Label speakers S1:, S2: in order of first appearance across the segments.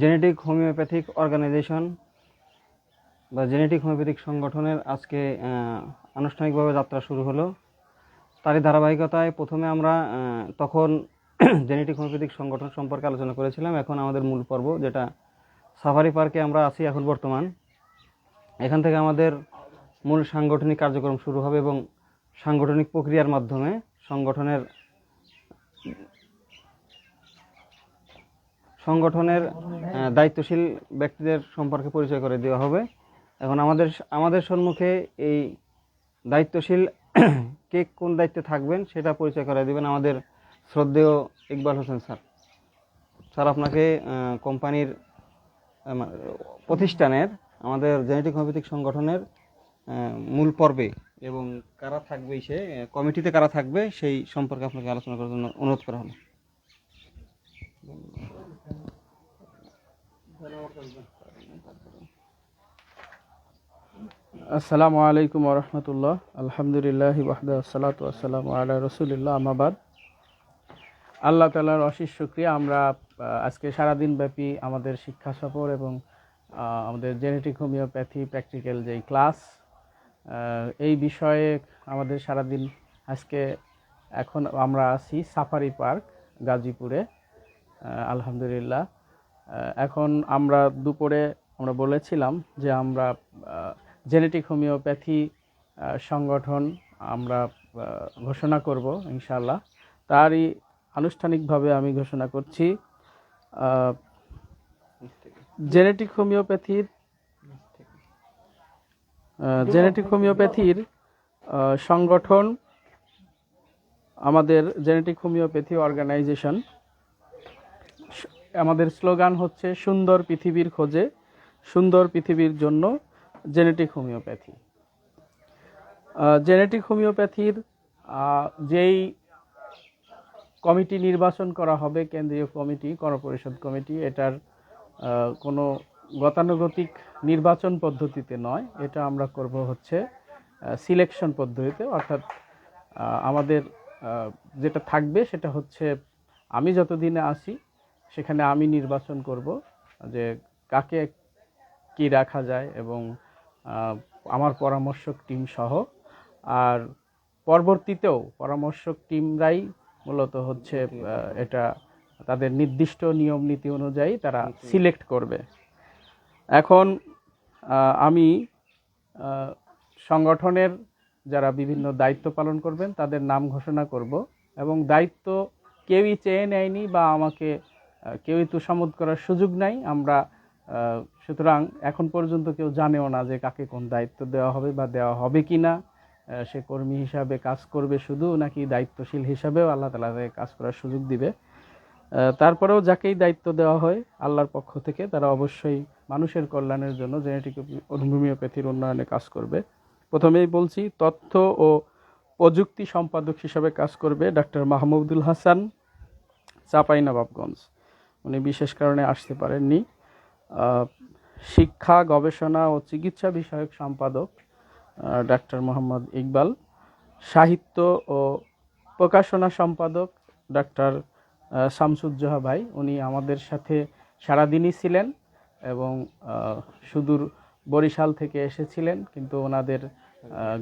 S1: Genetic homeopathic organisation বা genetic homeopathic সংগঠনের আজকে আনুষ্ঠানিকভাবে যাত্রা শুরু হলো। তারই ধারাবাহিকতায় প্রথমে আমরা তখন জেনেটিক হোমিওপ্যাথিক সংগঠন সম্পর্কে আলোচনা করেছিলাম। এখন আমাদের মূল পর্ব, যেটা সাফারি পার্কে আমরা আছি এখন বর্তমান, এখান থেকে আমাদের মূল সাংগঠনিক কার্যক্রম শুরু হবে এবং সাংগঠনিক প্রক্রিয়ার মাধ্যমে সংগঠনের দায়িত্বশীল ব্যক্তিদের সম্পর্কে পরিচয় করে দেওয়া হবে। এখন আমাদের সম্মুখে এই দায়িত্বশীল কে কোন দায়িত্বে থাকবেন সেটা পরিচয় করে দেবেন আমাদের শ্রদ্ধেয় ইকবাল হোসেন স্যার। স্যার, আপনাকে কোম্পানির প্রতিষ্ঠানের আমাদের জেনেটিক হোমিওপ্যাথিক সংগঠনের মূল পর্বে এবং কারা থাকবে, সে কমিটিতে কারা থাকবে সেই সম্পর্কে আপনাকে আলোচনা করার জন্য অনুরোধ করা হলো।
S2: আসসালামু আলাইকুম ওয়া রাহমাতুল্লাহ। আলহামদুলিল্লাহি ওয়াহদা ওয়াসসালাতু ওয়াসসালামু আলা রাসূলিল্লাহ, আম্মা বাদ। আল্লাহ তাআলার অশেষ শুকরিয়া, আমরা আজকে সারাদিন ব্যাপী আমাদের শিক্ষা সফর এবং আমাদের জেনেটিক হোমিওপ্যাথি প্র্যাকটিক্যাল যেই ক্লাস, এই বিষয়ে আমাদের সারাদিন আজকে এখন আমরা আছি সাফারি পার্ক গাজীপুরে। আলহামদুলিল্লাহ, এখন আমরা দুপুরে আমরা বলেছিলাম যে আমরা জেনেটিক হোমিওপ্যাথি সংগঠন আমরা ঘোষণা করব ইনশাআল্লাহ। তারই আনুষ্ঠানিকভাবে আমি ঘোষণা করছি জেনেটিক হোমিওপ্যাথির সংগঠন, আমাদের জেনেটিক হোমিওপ্যাথি অর্গানাইজেশন। আমাদের স্লোগান হচ্ছে সুন্দর পৃথিবীর খোঁজে, সুন্দর পৃথিবীর জন্য জেনেটিক হোমিওপ্যাথি। জেনেটিক হোমিওপ্যাথির যেই কমিটি নির্বাচন করা হবে, কেন্দ্রীয় কমিটি, গণপরিষদ কমিটি, এটার কোনো গতানুগতিক নির্বাচন পদ্ধতিতে নয়, এটা আমরা করব হচ্ছে সিলেকশন পদ্ধতিতে। অর্থাৎ আমাদের যেটা থাকবে সেটা হচ্ছে আমি যতদিনে আসি সেখানে আমি নির্বাচন করব যে কাকে কি রাখা যায় এবং আমার পরামর্শক টিম সহ। আর পরবর্তীতেও পরামর্শক টিমরাই মূলত হচ্ছে এটা তাদের নির্দিষ্ট নিয়ম নীতি অনুযায়ী তারা সিলেক্ট করবে। এখন আমি সংগঠনের যারা বিভিন্ন দায়িত্ব পালন করবেন তাদের নাম ঘোষণা করব এবং দায়িত্ব কেউই চেয়ে নেয়নি বা আমাকে কেউই তোষামোদ করার সুযোগ নাই। আমরা সুতরাং এখন পর্যন্ত কেউ জানেও না যে কাকে কোন দায়িত্ব দেওয়া হবে বা দেওয়া হবে কি না, সে কর্মী হিসাবে কাজ করবে শুধু নাকি দায়িত্বশীল হিসাবেও আল্লাহ তাআলা তাকে কাজ করার সুযোগ দিবে। তারপরেও যাকেই দায়িত্ব দেওয়া হয় আল্লাহর পক্ষ থেকে, তারা অবশ্যই মানুষের কল্যাণের জন্য জেনেটিক হোমিওপ্যাথির উন্নয়নে কাজ করবে। প্রথমেই বলছি, তথ্য ও প্রযুক্তি সম্পাদক হিসাবে কাজ করবে ডাক্তার মাহমুদুল হাসান, চাঁপাইনবাবগঞ্জ। উনি বিশেষ কারণে আসতে পারেননি। শিক্ষা, গবেষণা ও চিকিৎসা বিষয়ক সম্পাদক ডাক্তার মোহাম্মদ ইকবাল। সাহিত্য ও প্রকাশনা সম্পাদক ডাক্তার শামসুজ্জোহা ভাই, উনি আমাদের সাথে সারাদিনই ছিলেন এবং সুদূর বরিশাল থেকে এসেছিলেন, কিন্তু ওনাদের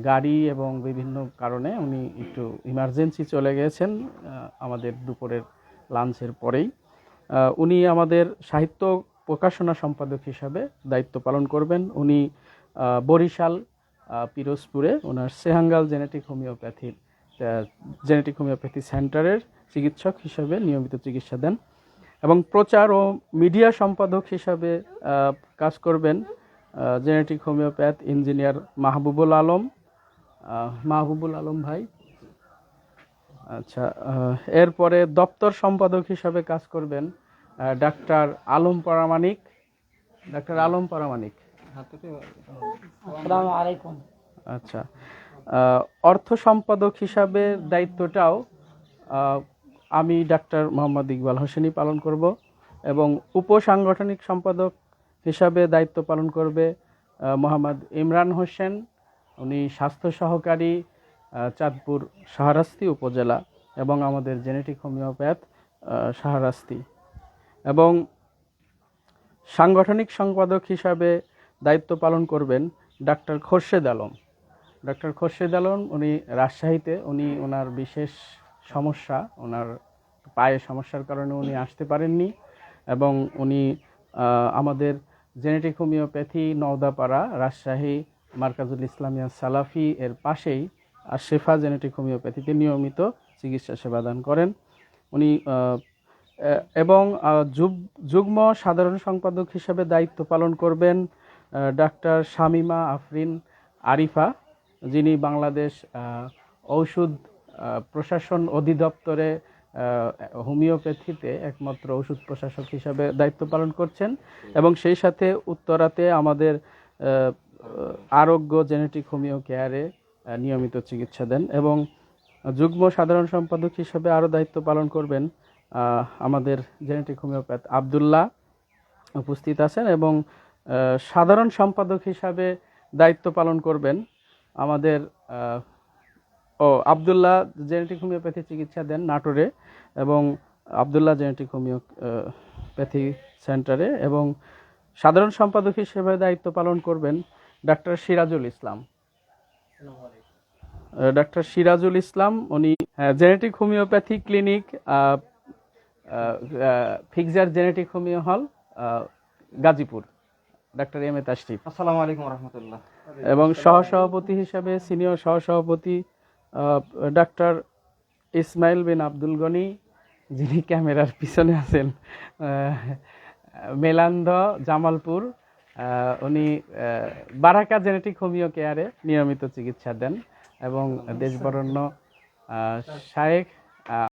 S2: গাড়ি এবং বিভিন্ন কারণে উনি একটু ইমার্জেন্সি চলে গেছেন আমাদের দুপুরের লাঞ্চের পরেই। উনি আমাদের সাহিত্য প্রকাশনা সম্পাদক হিসাবে দায়িত্ব পালন করবেন। উনি বরিশাল পিরোজপুরে ওনার সেহাঙ্গাল জেনেটিক হোমিওপ্যাথি সেন্টারের চিকিৎসক হিসাবে নিয়মিত চিকিৎসা দেন। এবং প্রচার ও মিডিয়া সম্পাদক হিসাবে কাজ করবেন genetic homeopath engineer Mahbubul Alam ভাই। আচ্ছা, এরপরে দপ্তর সম্পাদক হিসাবে কাজ করবেন ডাক্তার আলম পরামানিক।
S3: আসসালামু আলাইকুম।
S2: আচ্ছা, অর্থ সম্পাদক হিসাবে দায়িত্বটাও আমি ডাক্তার মোহাম্মদ ইকবাল হোসেনই পালন করব এবং উপসাংগঠনিক সম্পাদক হিসাবে দায়িত্ব পালন করবে মোহাম্মদ ইমরান হোসেন। উনি স্বাস্থ্য সহকারী, চাঁদপুর শাহরাস্তি উপজেলা এবং আমাদের জেনেটিক হোমিওপ্যাথ শাহরাস্তি। এবং সাংগঠনিক সম্পাদক হিসাবে দায়িত্ব পালন করবেন ডাক্তার খোরশেদ আলম। ডক্টর খোরশেদ আলম উনি রাজশাহীতে, উনি ওনার বিশেষ সমস্যা, ওনার পায়ে সমস্যার কারণে উনি আসতে পারেননি এবং উনি আমাদের জেনেটিক হোমিওপ্যাথি নওদাপাড়া রাজশাহী মার্কাজুল ইসলামিয়া সালাফি এর পাশেই আশরেফা জেনেটিক হোমিওপ্যাথিতে নিয়মিত চিকিৎসা সেবা দান করেন উনি। এবং যুগ্ম সাধারণ সম্পাদক হিসেবে দায়িত্ব পালন করবেন ডাক্তার শামিমা আফরিন আরিফা, যিনি বাংলাদেশ ঔষধ প্রশাসন অধিদপ্তরে হোমিওপ্যাথিতে একমাত্র ওষুধ প্রশাসক হিসাবে দায়িত্ব পালন করছেন এবং সেই সাথে উত্তরাতে আমাদের আরোগ্য জেনেটিক হোমিও কেয়ারে নিয়মিত চিকিৎসা দেন। এবং যুগ্ম সাধারণ সম্পাদক হিসাবে আরও দায়িত্ব পালন করবেন আমাদের জেনেটিক হোমিওপ্যাথ আবদুল্লাহ উপস্থিত আছেন এবং সাধারণ সম্পাদক হিসাবে দায়িত্ব পালন করবেন আমাদের আবদুল্লাহ জেনেটিক হোমিওপ্যাথি চিকিৎসা দেন নাটোরে এবং আবদুল্লাহ জেনেটিক হোমিওপ্যাথি সেন্টারে, এবং সাধারণ সম্পাদক হিসেবে দায়িত্ব পালন করবেন ডাক্তার সিরাজুল ইসলাম। ডাক্তার সিরাজুল ইসলাম উনি জেনেটিক হোমিওপ্যাথি ক্লিনিক, ফিক্সার genetic homeo hall, Gazipur, doctor M A Tashrif.
S1: আসসালামু আলাইকুম রহমতুল্লাহ।
S2: এবং সহসভাপতি হিসাবে সিনিয়র সহসভাপতি ডাক্তার ইসমাইল বিন আব্দুল গনি, যিনি ক্যামেরার পিছনে আছেন, মেলান্দ জামালপুর। উনি বারাকা জেনেটিক হোমিও কেয়ারে নিয়মিত চিকিৎসা দেন এবং দেশবরেণ্য শায়েখ